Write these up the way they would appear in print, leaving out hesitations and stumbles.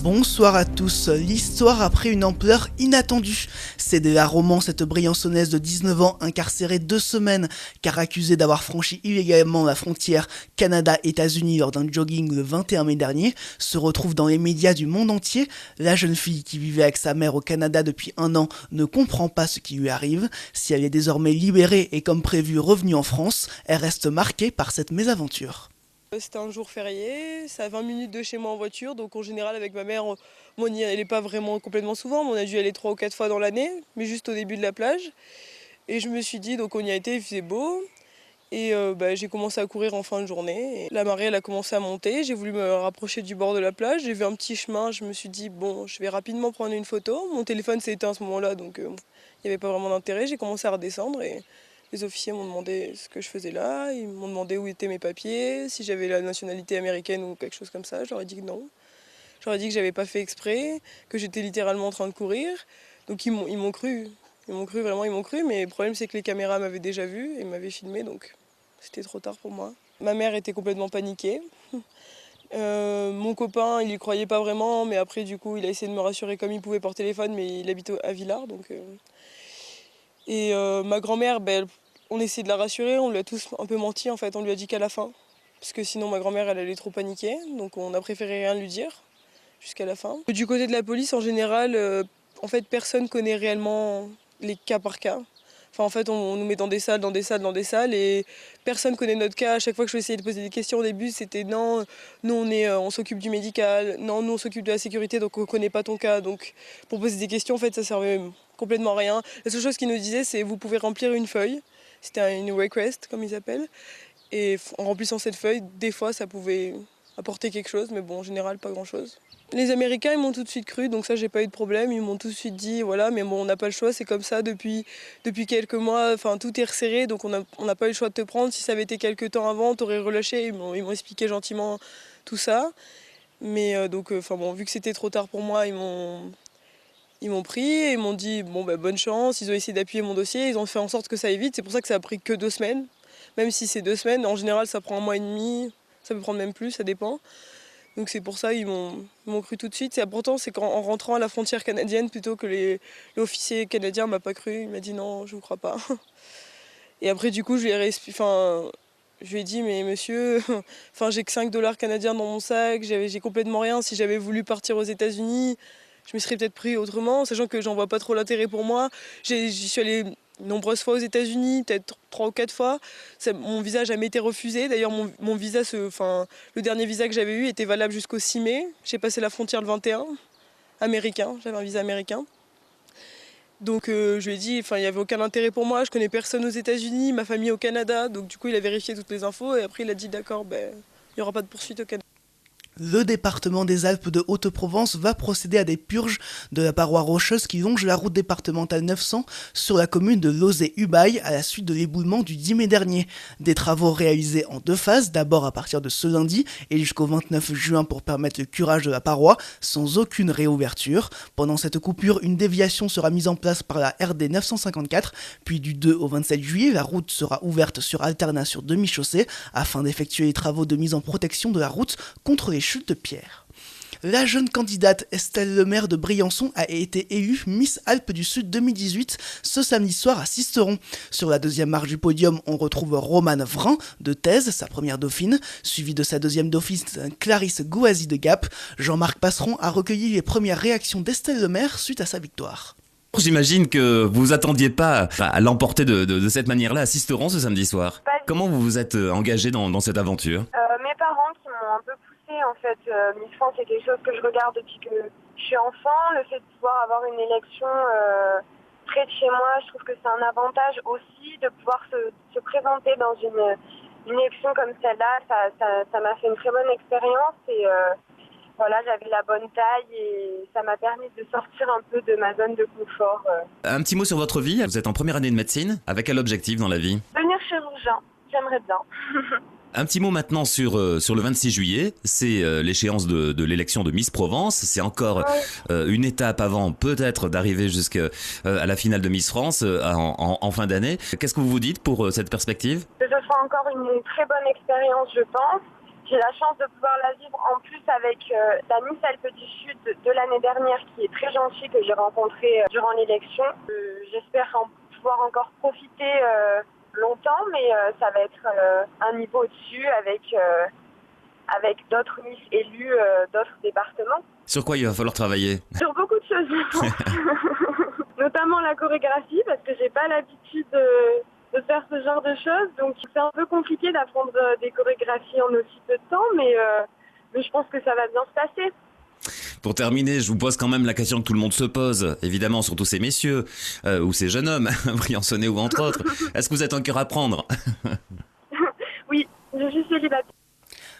Bonsoir à tous. L'histoire a pris une ampleur inattendue. C'est de la romance cette Briançonnaise de 19 ans incarcérée 2 semaines car accusée d'avoir franchi illégalement la frontière Canada-États-Unis lors d'un jogging le 21 mai dernier se retrouve dans les médias du monde entier. La jeune fille qui vivait avec sa mère au Canada depuis 1 an ne comprend pas ce qui lui arrive. Si elle est désormais libérée et comme prévu revenue en France, elle reste marquée par cette mésaventure. C'était un jour férié, c'est à 20 minutes de chez moi en voiture, donc en général avec ma mère, on n'y allait pas vraiment complètement souvent, mais on a dû aller 3 ou 4 fois dans l'année, mais juste au début de la plage. Et je me suis dit, donc on y a été, il faisait beau, et j'ai commencé à courir en fin de journée. Et la marée elle a commencé à monter, j'ai voulu me rapprocher du bord de la plage, j'ai vu un petit chemin, je me suis dit bon, je vais rapidement prendre une photo. Mon téléphone s'est éteint à ce moment-là, donc il n'y avait pas vraiment d'intérêt, j'ai commencé à redescendre et les officiers m'ont demandé ce que je faisais là, ils m'ont demandé où étaient mes papiers, si j'avais la nationalité américaine ou quelque chose comme ça. Je leur ai dit que non. Je leur ai dit que j'avais pas fait exprès, que j'étais littéralement en train de courir. Donc ils m'ont cru. Ils m'ont cru, vraiment, ils m'ont cru. Mais le problème, c'est que les caméras m'avaient déjà vu et m'avaient filmé, donc c'était trop tard pour moi. Ma mère était complètement paniquée. Mon copain, il y croyait pas vraiment, mais après, du coup, il a essayé de me rassurer comme il pouvait par téléphone, mais il habite à Villars, donc... Et ma grand-mère, on essayait de la rassurer, on lui a tous un peu menti en fait, on lui a dit qu'à la fin. Parce que sinon ma grand-mère elle allait trop paniquer, donc on a préféré rien lui dire jusqu'à la fin. Du côté de la police en général, en fait personne connaît réellement les cas par cas. Enfin en fait on nous met dans des salles, et personne connaît notre cas. À chaque fois que je essayais de poser des questions au début c'était non, nous on s'occupe du médical, non nous on s'occupe de la sécurité donc on connaît pas ton cas. Donc pour poser des questions en fait ça servait complètement à rien. La seule chose qu'ils nous disaient c'est vous pouvez remplir une feuille, c'était une request comme ils appellent, et en remplissant cette feuille des fois ça pouvait apporter quelque chose mais bon en général pas grand chose. Les Américains, ils m'ont tout de suite cru, donc ça, j'ai pas eu de problème. Ils m'ont tout de suite dit, voilà, mais bon, on n'a pas le choix, c'est comme ça depuis quelques mois. Enfin, tout est resserré, donc on n'a pas eu le choix de te prendre. Si ça avait été quelques temps avant, t'aurais relâché. Ils m'ont expliqué gentiment tout ça. Mais vu que c'était trop tard pour moi, ils m'ont pris et ils m'ont dit, bon, bonne chance. Ils ont essayé d'appuyer mon dossier, ils ont fait en sorte que ça aille vite. C'est pour ça que ça a pris que 2 semaines. Même si c'est 2 semaines, en général, ça prend 1 mois et demi. Ça peut prendre même plus, ça dépend. Donc c'est pour ça qu'ils m'ont cru tout de suite. C'est important, c'est qu'en rentrant à la frontière canadienne, plutôt que l'officier canadien m'a pas cru, il m'a dit non, je vous crois pas. Et après du coup je lui ai dit mais monsieur, j'ai que 5 dollars canadiens dans mon sac, j'ai complètement rien. Si j'avais voulu partir aux États-Unis, je me serais peut-être pris autrement, sachant que j'en vois pas trop l'intérêt pour moi. J'y suis allée nombreuses fois aux États-Unis, peut-être 3 ou 4 fois. Mon visa n'a jamais été refusé. D'ailleurs, mon visa, le dernier visa que j'avais eu était valable jusqu'au 6 mai. J'ai passé la frontière le 21, américain. J'avais un visa américain. Donc je lui ai dit, il n'y avait aucun intérêt pour moi. Je connais personne aux États-Unis, ma famille au Canada. Donc du coup, il a vérifié toutes les infos et après il a dit d'accord, il n'y aura pas de poursuite au Canada. Le département des Alpes de Haute-Provence va procéder à des purges de la paroi rocheuse qui longe la route départementale 900 sur la commune de Lozé-Ubaye à la suite de l'éboulement du 10 mai dernier. Des travaux réalisés en 2 phases, d'abord à partir de ce lundi et jusqu'au 29 juin pour permettre le curage de la paroi sans aucune réouverture. Pendant cette coupure, une déviation sera mise en place par la RD 954, puis du 2 au 27 juillet, la route sera ouverte sur alternat sur demi-chaussée afin d'effectuer les travaux de mise en protection de la route contre les chutes de pierre. La jeune candidate Estelle Lemaire de Briançon a été élue Miss Alpes du Sud 2018 ce samedi soir à Sisteron. Sur la deuxième marche du podium, on retrouve Romane Vrin de Thèse, sa première dauphine, suivie de sa deuxième dauphine Clarisse Gouazi de Gap. Jean-Marc Passeron a recueilli les premières réactions d'Estelle Lemaire suite à sa victoire. J'imagine que vous vous attendiez pas à l'emporter de cette manière-là à Sisteron ce samedi soir. Comment vous vous êtes engagé dans cette aventure ? Mes parents qui m'ont un peu poussée en fait. Miss France c'est quelque chose que je regarde depuis que je suis enfant. Le fait de pouvoir avoir une élection près de chez moi, je trouve que c'est un avantage aussi de pouvoir se présenter dans une élection comme celle-là. Ça m'a fait une très bonne expérience et voilà, j'avais la bonne taille et ça m'a permis de sortir un peu de ma zone de confort. Un petit mot sur votre vie. Vous êtes en première année de médecine. Avec quel objectif dans la vie ? Devenir chirurgien, j'aimerais bien. Un petit mot maintenant sur le 26 juillet, c'est l'échéance de l'élection de Miss Provence. C'est encore une étape avant peut-être d'arriver jusqu'à la finale de Miss France en fin d'année. Qu'est-ce que vous vous dites pour cette perspective ? Que ce sera encore une très bonne expérience, je pense. j'ai la chance de pouvoir la vivre en plus avec la Miss Alpes du Sud de l'année dernière qui est très gentille, que j'ai rencontrée durant l'élection. J'espère pouvoir encore profiter longtemps, mais ça va être un niveau au-dessus avec d'autres Miss élus d'autres départements. Sur quoi il va falloir travailler? Sur beaucoup de choses, notamment la chorégraphie, parce que j'ai pas l'habitude de faire ce genre de choses, donc c'est un peu compliqué d'apprendre des chorégraphies en aussi peu de temps, mais je pense que ça va bien se passer. Pour terminer, je vous pose quand même la question que tout le monde se pose, évidemment, surtout ces messieurs, ou ces jeunes hommes, Briançonnet ou entre autres. Est-ce que vous êtes en cœur à prendre? Oui, je suis célibataire.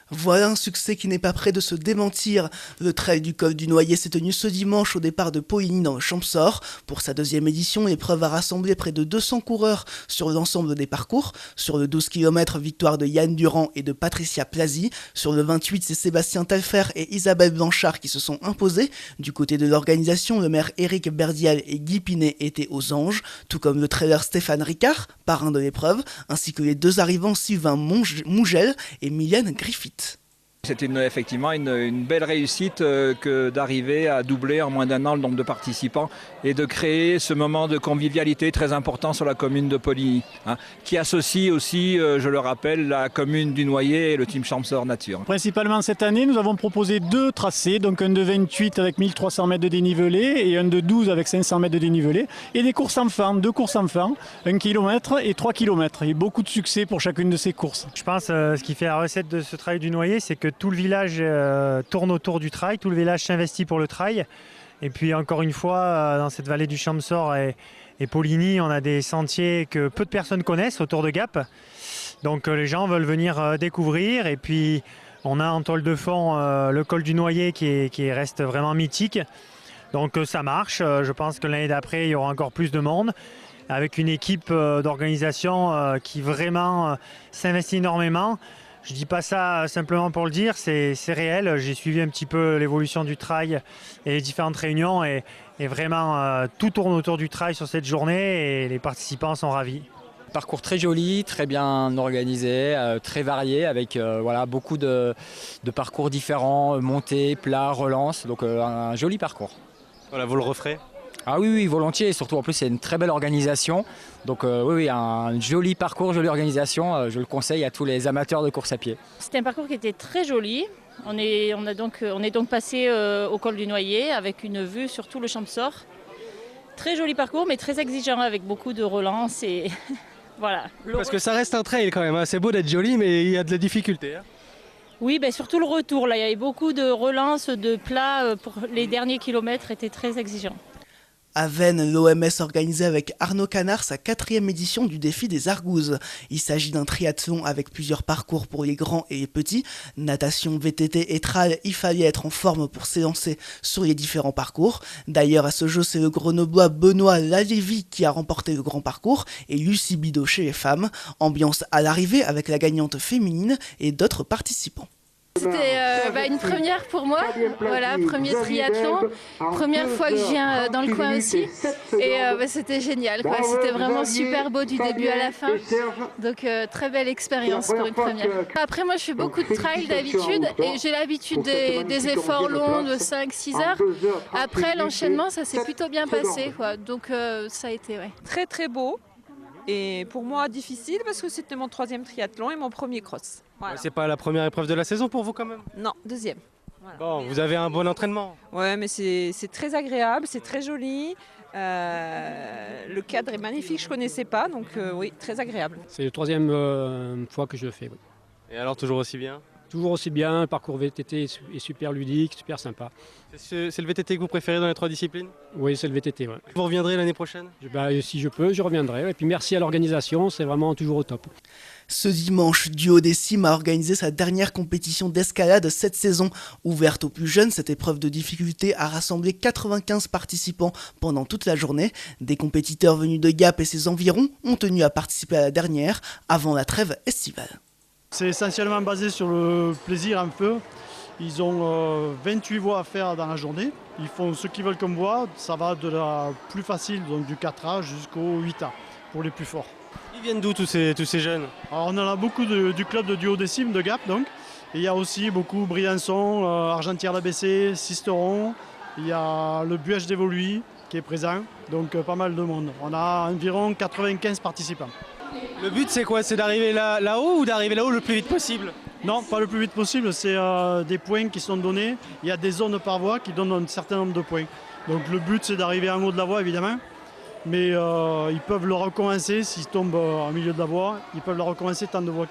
Voilà un succès qui n'est pas prêt de se démentir. Le trail du col du Noyer s'est tenu ce dimanche au départ de Poligny dans le Champsaur. Pour sa deuxième édition, l'épreuve a rassemblé près de 200 coureurs sur l'ensemble des parcours. Sur le 12 km, victoire de Yann Durand et de Patricia Plazy. Sur le 28, c'est Sébastien Telfer et Isabelle Blanchard qui se sont imposés. Du côté de l'organisation, le maire Éric Berdial et Guy Pinet étaient aux anges, tout comme le trailer Stéphane Ricard, parrain de l'épreuve, ainsi que les deux arrivants Sylvain Mougel et Mylène Griffith. C'était effectivement une belle réussite que d'arriver à doubler en moins d'un an le nombre de participants et de créer ce moment de convivialité très important sur la commune de Poligny, qui associe aussi, je le rappelle, la commune du Noyer et le Team Champsaur Nature. Principalement cette année, nous avons proposé 2 tracés, donc un de 28 avec 1300 mètres de dénivelé et un de 12 avec 500 mètres de dénivelé, et des courses enfants, 2 courses enfants, 1 km et 3 km. Il y a beaucoup de succès pour chacune de ces courses. Je pense ce qui fait la recette de ce trail du Noyer, c'est que tout le village tourne autour du trail, tout le village s'investit pour le trail. Et puis encore une fois, dans cette vallée du Champsaur et Poligny, on a des sentiers que peu de personnes connaissent autour de Gap. Donc les gens veulent venir découvrir. Et puis on a en toile de fond le col du Noyer qui reste vraiment mythique. Donc ça marche. Je pense que l'année d'après, il y aura encore plus de monde, avec une équipe d'organisation qui vraiment s'investit énormément. Je ne dis pas ça simplement pour le dire, c'est réel. J'ai suivi un petit peu l'évolution du trail et les différentes réunions et vraiment tout tourne autour du trail sur cette journée et les participants sont ravis. Parcours très joli, très bien organisé, très varié avec beaucoup de parcours différents, montée, plat, relance, donc un joli parcours. Voilà, vous le referez ? Ah oui, volontiers, et surtout en plus c'est une très belle organisation, donc oui, un joli parcours, jolie organisation, je le conseille à tous les amateurs de course à pied. C'était un parcours qui était très joli, on est donc passé au col du Noyer avec une vue sur tout le Champsaur. Très joli parcours mais très exigeant avec beaucoup de relance et voilà. Parce que ça reste un trail quand même, c'est beau d'être joli mais il y a de la difficulté. Oui, surtout le retour, là il y avait beaucoup de relance, de plats pour les derniers kilomètres étaient très exigeants. À Vennes, l'OMS organisait avec Arnaud Canard sa 4e édition du défi des Argouzes. Il s'agit d'un triathlon avec plusieurs parcours pour les grands et les petits. Natation, VTT et trail, il fallait être en forme pour s'élancer sur les différents parcours. D'ailleurs, à ce jeu, c'est le Grenoblois Benoît Lalévy qui a remporté le grand parcours et Lucie Bidot chez les femmes. Ambiance à l'arrivée avec la gagnante féminine et d'autres participants. C'était une première pour moi, voilà, premier triathlon, première fois que je viens dans le coin aussi et c'était génial, quoi. C'était vraiment super beau du début à la fin, donc très belle expérience pour une première. Après moi je fais beaucoup de trail d'habitude et j'ai l'habitude des efforts longs de 5-6 heures, après l'enchaînement ça s'est plutôt bien passé, quoi. Donc ça a été très très beau. Et pour moi, difficile parce que c'était mon 3e triathlon et mon premier cross. Voilà. C'est pas la première épreuve de la saison pour vous quand même ? Non, 2e. Voilà. Bon, vous avez un bon entraînement ? Ouais, mais c'est très agréable, c'est très joli. Le cadre est magnifique, je ne connaissais pas, donc oui, très agréable. C'est la 3e fois que je le fais. Oui. Et alors toujours aussi bien ? Toujours aussi bien, le parcours VTT est super ludique, super sympa. C'est le VTT que vous préférez dans les 3 disciplines ? Oui, c'est le VTT. Ouais. Vous reviendrez l'année prochaine ? Si je peux, je reviendrai. Et puis merci à l'organisation, c'est vraiment toujours au top. Ce dimanche, Duo des Cimes a organisé sa dernière compétition d'escalade cette saison. Ouverte aux plus jeunes, cette épreuve de difficulté a rassemblé 95 participants pendant toute la journée. Des compétiteurs venus de Gap et ses environs ont tenu à participer à la dernière avant la trêve estivale. C'est essentiellement basé sur le plaisir un peu. Ils ont 28 voies à faire dans la journée. Ils font ce qu'ils veulent comme voie. Ça va de la plus facile, donc du 4A jusqu'au 8A, pour les plus forts. Ils viennent d'où tous ces jeunes ? Alors on en a beaucoup du club de Duo des Cimes de Gap, donc. Et il y a aussi beaucoup Briançon, Argentière-la-Bessée, Sisteron. Il y a le Buège d'Évoluy qui est présent, donc pas mal de monde. On a environ 95 participants. Le but c'est quoi? C'est d'arriver là-haut ou d'arriver là-haut le plus vite possible? Non, pas le plus vite possible, c'est des points qui sont donnés. Il y a des zones par voie qui donnent un certain nombre de points. Donc le but c'est d'arriver en haut de la voie évidemment, mais ils peuvent le recommencer s'ils tombent en milieu de la voie, ils peuvent le recommencer tant de fois.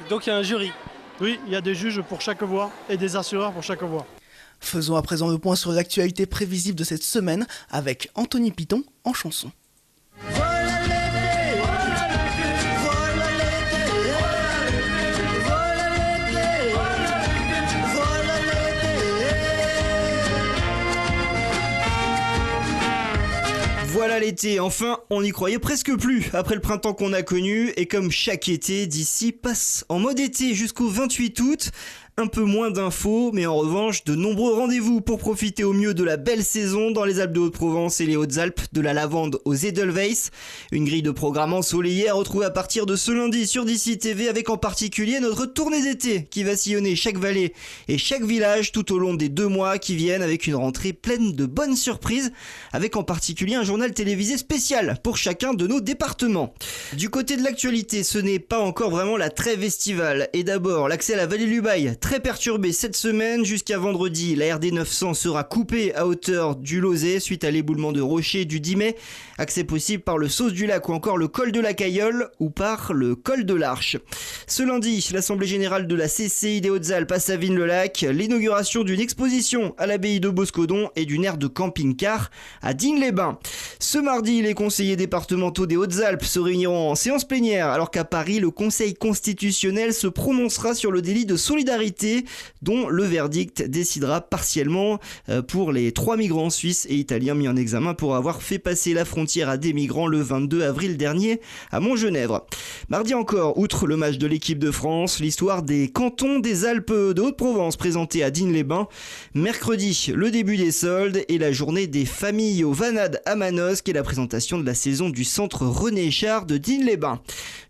Donc il y a un jury? Oui, il y a des juges pour chaque voie et des assureurs pour chaque voie. Faisons à présent le point sur l'actualité prévisible de cette semaine avec Anthony Piton en chanson. Voilà l'été, enfin on n'y croyait presque plus après le printemps qu'on a connu, et comme chaque été d'ici passe en mode été jusqu'au 28 août. Un peu moins d'infos, mais en revanche de nombreux rendez-vous pour profiter au mieux de la belle saison dans les Alpes de Haute-Provence et les Hautes-Alpes, de la lavande aux Edelweiss. Une grille de programme ensoleillée à retrouver à partir de ce lundi sur DC TV, avec en particulier notre tournée d'été qui va sillonner chaque vallée et chaque village tout au long des 2 mois qui viennent, avec une rentrée pleine de bonnes surprises, avec en particulier un journal télévisé spécial pour chacun de nos départements. Du côté de l'actualité, ce n'est pas encore vraiment la trêve estivale, et d'abord l'accès à la vallée Lubaï, très perturbé cette semaine. Jusqu'à vendredi, la RD 900 sera coupée à hauteur du Lozé suite à l'éboulement de rochers du 10 mai. Accès possible par le Sauce du Lac ou encore le col de la Cailleule ou par le col de l'Arche. Ce lundi, l'Assemblée Générale de la CCI des Hautes-Alpes à Savines-le-Lac, l'inauguration d'une exposition à l'abbaye de Boscodon et d'une aire de camping-car à Digne-les-Bains. Ce mardi, les conseillers départementaux des Hautes-Alpes se réuniront en séance plénière, alors qu'à Paris, le Conseil constitutionnel se prononcera sur le délit de solidarité, dont le verdict décidera partiellement pour les 3 migrants suisses et italiens mis en examen pour avoir fait passer la frontière à des migrants le 22 avril dernier à Montgenèvre. Mardi encore, outre le match de l'équipe de France, l'histoire des cantons des Alpes de Haute-Provence présentée à Digne-les-Bains. Mercredi, le début des soldes et la journée des familles aux Vanades à Manosque et la présentation de la saison du centre René Char de Digne-les-Bains.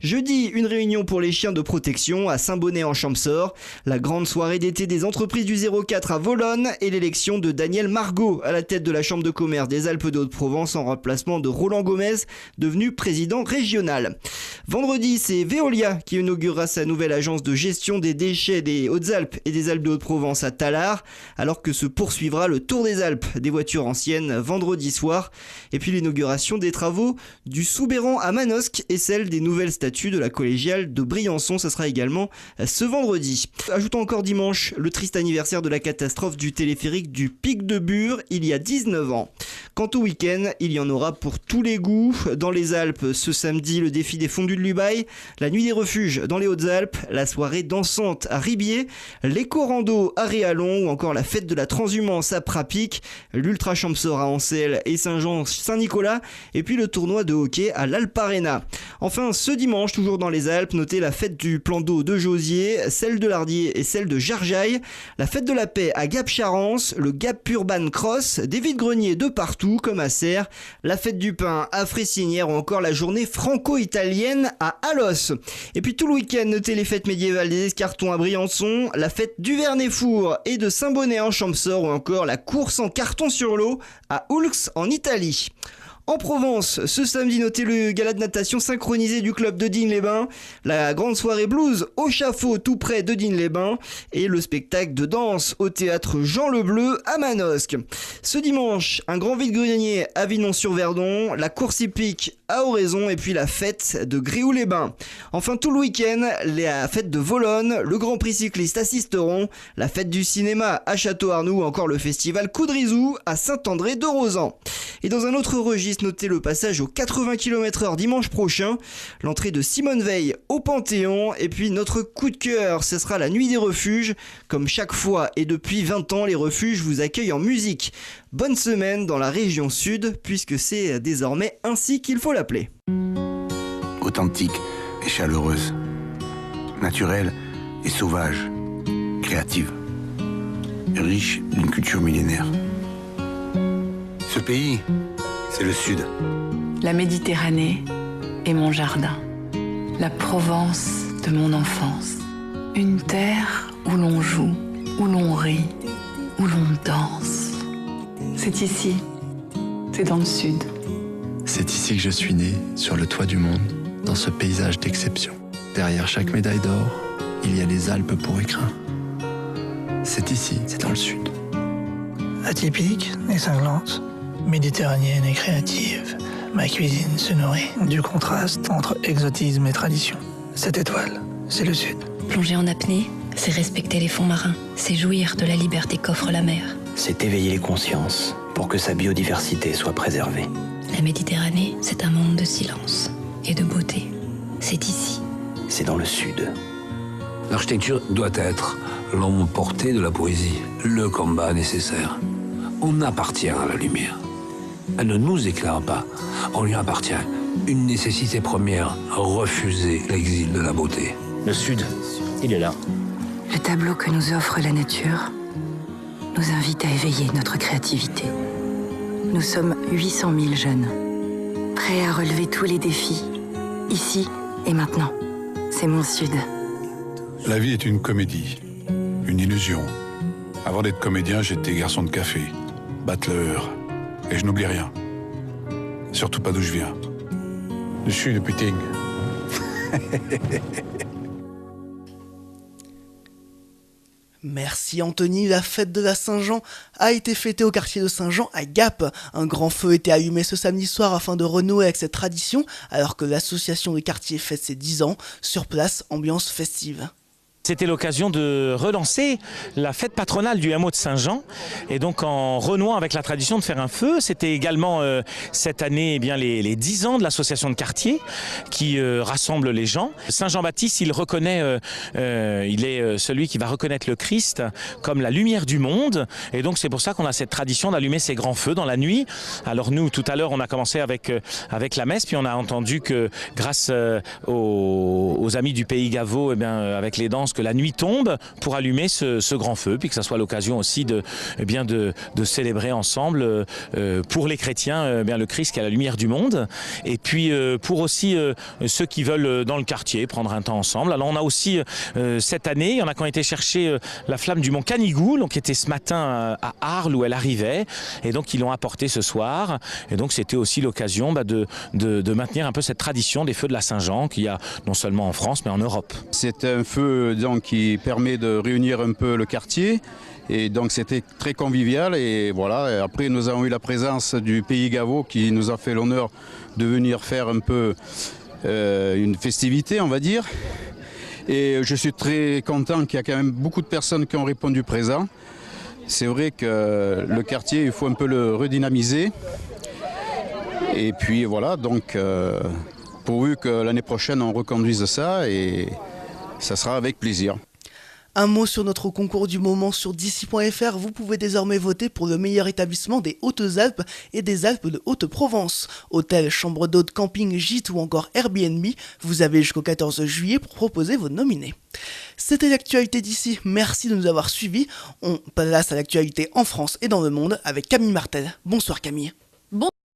Jeudi, une réunion pour les chiens de protection à Saint-Bonnet-en-Champsaur, la grande soirée d'été des entreprises du 04 à Volonne et l'élection de Daniel Margot à la tête de la Chambre de commerce des Alpes de Haute-Provence en remplacement de Roland Gomez, devenu président régional. Vendredi, c'est Veolia qui inaugurera sa nouvelle agence de gestion des déchets des Hautes-Alpes et des Alpes de Haute-Provence à Tallard, alors que se poursuivra le Tour des Alpes des voitures anciennes vendredi soir, et puis l'inauguration des travaux du Soubéran à Manosque et celle des nouvelles statues de la collégiale de Briançon, ça sera également ce vendredi. Ajoutons encore dimanche le triste anniversaire de la catastrophe du téléphérique du Pic de Bure il y a 19 ans. Quant au week-end, il y en aura pour tous les goûts. Dans les Alpes, ce samedi, le défi des fondus de Lubaï, la nuit des refuges dans les Hautes-Alpes, la soirée dansante à Ribier, l'éco-rando à Réalon ou encore la fête de la transhumance à Prapic, l'Ultra Champsaur à Ancel et Saint-Jean-Saint-Nicolas, et puis le tournoi de hockey à l'Alparena. Enfin, ce dimanche, toujours dans les Alpes, notez la fête du plan d'eau de Josier, celle de Lardier et celle de Jarjaille, la fête de la paix à Gap-Charence, le Gap Urban Cross, des vide-greniers de partout comme à Serres, la fête du pain à Fressinière ou encore la journée franco-italienne à Alos. Et puis tout le week-end, notez les fêtes médiévales des Escartons à Briançon, la fête du Vernet-Four et de Saint-Bonnet en Champsaur ou encore la course en carton sur l'eau à Oulx en Italie. En Provence, ce samedi, notez le gala de natation synchronisé du club de Digne-les-Bains, la grande soirée blues au Chafaud tout près de Digne-les-Bains et le spectacle de danse au théâtre Jean Le Bleu à Manosque. Ce dimanche, un grand vide-grenier à Vinon-sur-Verdon, la course hippique à Oraison et puis la fête de Gréoux-les-Bains. Enfin, tout le week-end, la fête de Volonne, le Grand Prix cycliste à Sisteron, la fête du cinéma à Château-Arnoux ou encore le festival Coudrizou à Saint-André de Rosan. Et dans un autre registre, notez le passage aux 80 km/h dimanche prochain, l'entrée de Simone Veil au Panthéon et puis notre coup de cœur, ce sera la nuit des refuges. Comme chaque fois et depuis 20 ans, les refuges vous accueillent en musique. Bonne semaine dans la région sud, puisque c'est désormais ainsi qu'il faut l'appeler. Authentique et chaleureuse, naturelle et sauvage, créative, riche d'une culture millénaire. Ce pays, c'est le Sud. La Méditerranée est mon jardin. La Provence de mon enfance. Une terre où l'on joue, où l'on rit, où l'on danse. C'est ici, c'est dans le sud. C'est ici que je suis né, sur le toit du monde, dans ce paysage d'exception. Derrière chaque médaille d'or, il y a les Alpes pour écrin. C'est ici, c'est dans le sud. Atypique et cinglante, méditerranéenne et créative, ma cuisine se nourrit du contraste entre exotisme et tradition. Cette étoile, c'est le sud. Plonger en apnée, c'est respecter les fonds marins, c'est jouir de la liberté qu'offre la mer. C'est éveiller les consciences pour que sa biodiversité soit préservée. La Méditerranée, c'est un monde de silence et de beauté. C'est ici. C'est dans le sud. L'architecture doit être l'homme porté de la poésie, le combat nécessaire. On appartient à la lumière. Elle ne nous éclaire pas, on lui appartient. Une nécessité première, refuser l'exil de la beauté. Le sud, il est là. Le tableau que nous offre la nature nous invite à éveiller notre créativité. Nous sommes 800 000 jeunes, prêts à relever tous les défis, ici et maintenant. C'est mon sud. La vie est une comédie, une illusion. Avant d'être comédien, j'étais garçon de café, battleur, et je n'oublie rien. Surtout pas d'où je viens. Je suis le putain. Merci Anthony, la fête de la Saint-Jean a été fêtée au quartier de Saint-Jean à Gap. Un grand feu était allumé ce samedi soir afin de renouer avec cette tradition, alors que l'association de quartier fête ses 10 ans. Sur place, ambiance festive. C'était l'occasion de relancer la fête patronale du hameau de Saint-Jean et donc en renouant avec la tradition de faire un feu. C'était également cette année les 10 ans de l'association de quartier qui rassemble les gens. Saint-Jean-Baptiste, il est celui qui va reconnaître le Christ comme la lumière du monde et donc c'est pour ça qu'on a cette tradition d'allumer ces grands feux dans la nuit. Alors nous, tout à l'heure, on a commencé avec la messe, puis on a entendu que grâce aux amis du Pays Gaveau, avec les danses, que la nuit tombe pour allumer ce grand feu, puis que ça soit l'occasion aussi de célébrer ensemble pour les chrétiens le Christ qui est la lumière du monde, et puis pour aussi ceux qui veulent dans le quartier prendre un temps ensemble. Alors on a aussi cette année, il y en a qui ont été chercher la flamme du mont Canigou, donc qui était ce matin à Arles où elle arrivait, et donc ils l'ont apporté ce soir, et donc c'était aussi l'occasion de maintenir un peu cette tradition des feux de la Saint-Jean qu'il y a non seulement en France mais en Europe. C'est un feu qui permet de réunir un peu le quartier et donc c'était très convivial et voilà. Et après nous avons eu la présence du Pays Gaveau qui nous a fait l'honneur de venir faire un peu une festivité, on va dire, et je suis très content qu'il y a quand même beaucoup de personnes qui ont répondu présent. C'est vrai que le quartier, il faut un peu le redynamiser et puis voilà, donc pourvu que l'année prochaine on reconduise ça, et ça sera avec plaisir. Un mot sur notre concours du moment sur d'ici.fr. Vous pouvez désormais voter pour le meilleur établissement des Hautes-Alpes et des Alpes de Haute-Provence. Hôtel, chambre d'hôte, camping, gîte ou encore Airbnb. Vous avez jusqu'au 14 juillet pour proposer vos nominés. C'était l'actualité d'ici. Merci de nous avoir suivis. On passe à l'actualité en France et dans le monde avec Camille Martel. Bonsoir Camille. Bon.